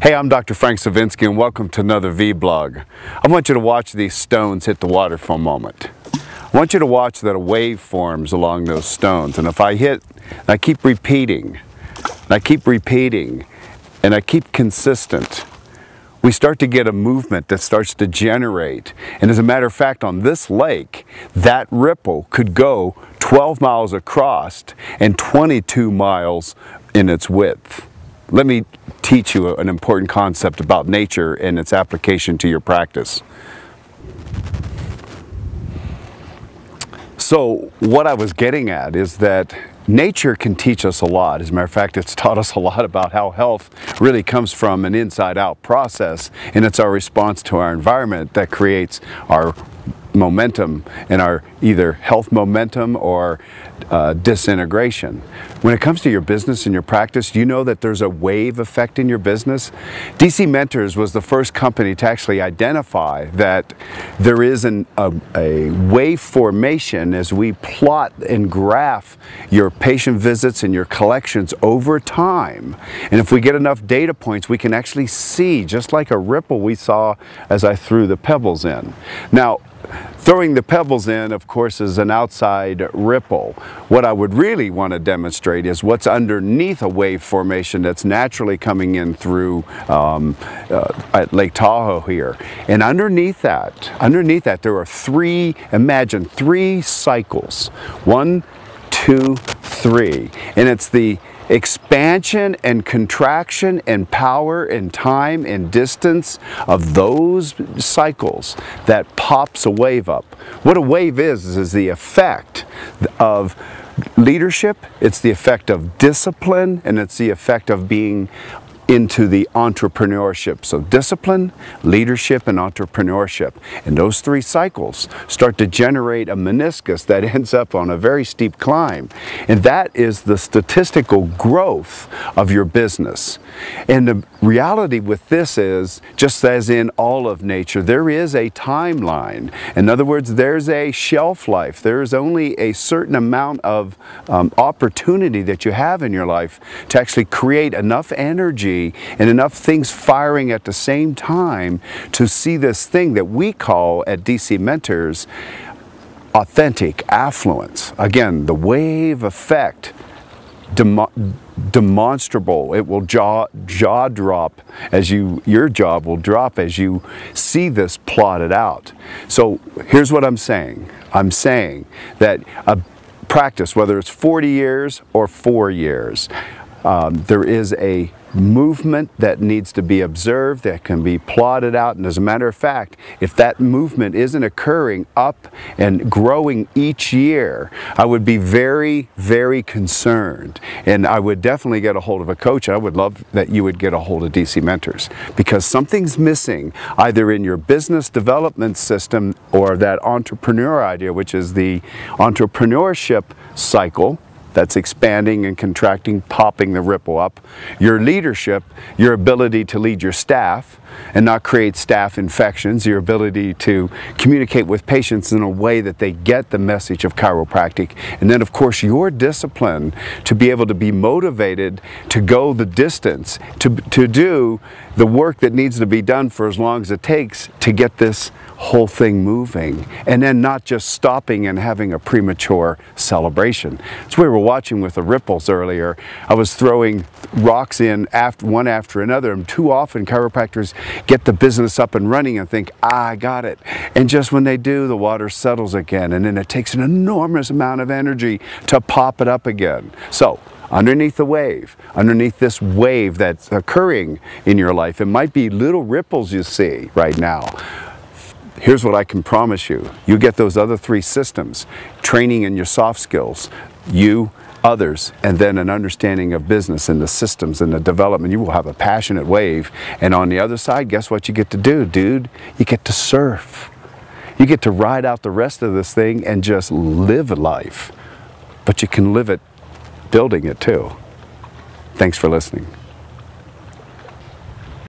Hey, I'm Dr. Frank Sovinsky and welcome to another vlog. I want you to watch these stones hit the water for a moment. I want you to watch that a wave forms along those stones, and if I hit, and I keep repeating, and I keep repeating, and I keep consistent, we start to get a movement that starts to generate. And as a matter of fact, on this lake, that ripple could go 12 miles across and 22 miles in its width. Let me teach you an important concept about nature and its application to your practice. So what I was getting at is that nature can teach us a lot. As a matter of fact, it's taught us a lot about how health really comes from an inside-out process, and it's our response to our environment that creates our momentum and our either health momentum or disintegration. When it comes to your business and your practice, you know that there's a wave effect in your business. DC Mentors was the first company to actually identify that there is a wave formation as we plot and graph your patient visits and your collections over time. And if we get enough data points, we can actually see, just like a ripple we saw as I threw the pebbles in. Now, throwing the pebbles in, of course, is an outside ripple. What I would really want to demonstrate is what's underneath a wave formation that's naturally coming in through at Lake Tahoe here. And underneath that, there are imagine three cycles. 1, 2, 3. And it's the expansion and contraction and power and time and distance of those cycles that pops a wave up. What a wave is the effect of leadership, it's the effect of discipline, and it's the effect of being into the entrepreneurship. So discipline, leadership, and entrepreneurship. And those three cycles start to generate a meniscus that ends up on a very steep climb. And that is the statistical growth of your business. And the reality with this is, just as in all of nature, there is a timeline. In other words, there's a shelf life. There's only a certain amount of opportunity that you have in your life to actually create enough energy and enough things firing at the same time to see this thing that we call at DC Mentors authentic affluence. Again, the wave effect, demonstrable. It will jaw drop as your jaw will drop as you see this plotted out. So here's what I'm saying. I'm saying that a practice, whether it's 40 years or 4 years, there is a movement that needs to be observed, that can be plotted out. And as a matter of fact, if that movement isn't occurring up and growing each year, I would be very, very concerned. And I would definitely get a hold of a coach. I would love that you would get a hold of DC Mentors, because something's missing either in your business development system or that entrepreneur idea, which is the entrepreneurship cycle that's expanding and contracting, popping the ripple up. Your leadership, your ability to lead your staff and not create staff infections, your ability to communicate with patients in a way that they get the message of chiropractic, and then of course your discipline to be able to be motivated to go the distance, to do the work that needs to be done for as long as it takes to get this whole thing moving, and then not just stopping and having a premature celebration. That's what we were watching with the ripples earlier. I was throwing rocks in one after another, and too often chiropractors get the business up and running and think, I got it. And just when they do, the water settles again, and then it takes an enormous amount of energy to pop it up again. So underneath the wave, underneath this wave that's occurring in your life, it might be little ripples you see right now. Here's what I can promise you. You get those other three systems, training in your soft skills, you, others, and then an understanding of business and the systems and the development. You will have a passionate wave. And on the other side, guess what you get to do, dude? You get to surf. You get to ride out the rest of this thing and just live a life. But you can live it building it too. Thanks for listening.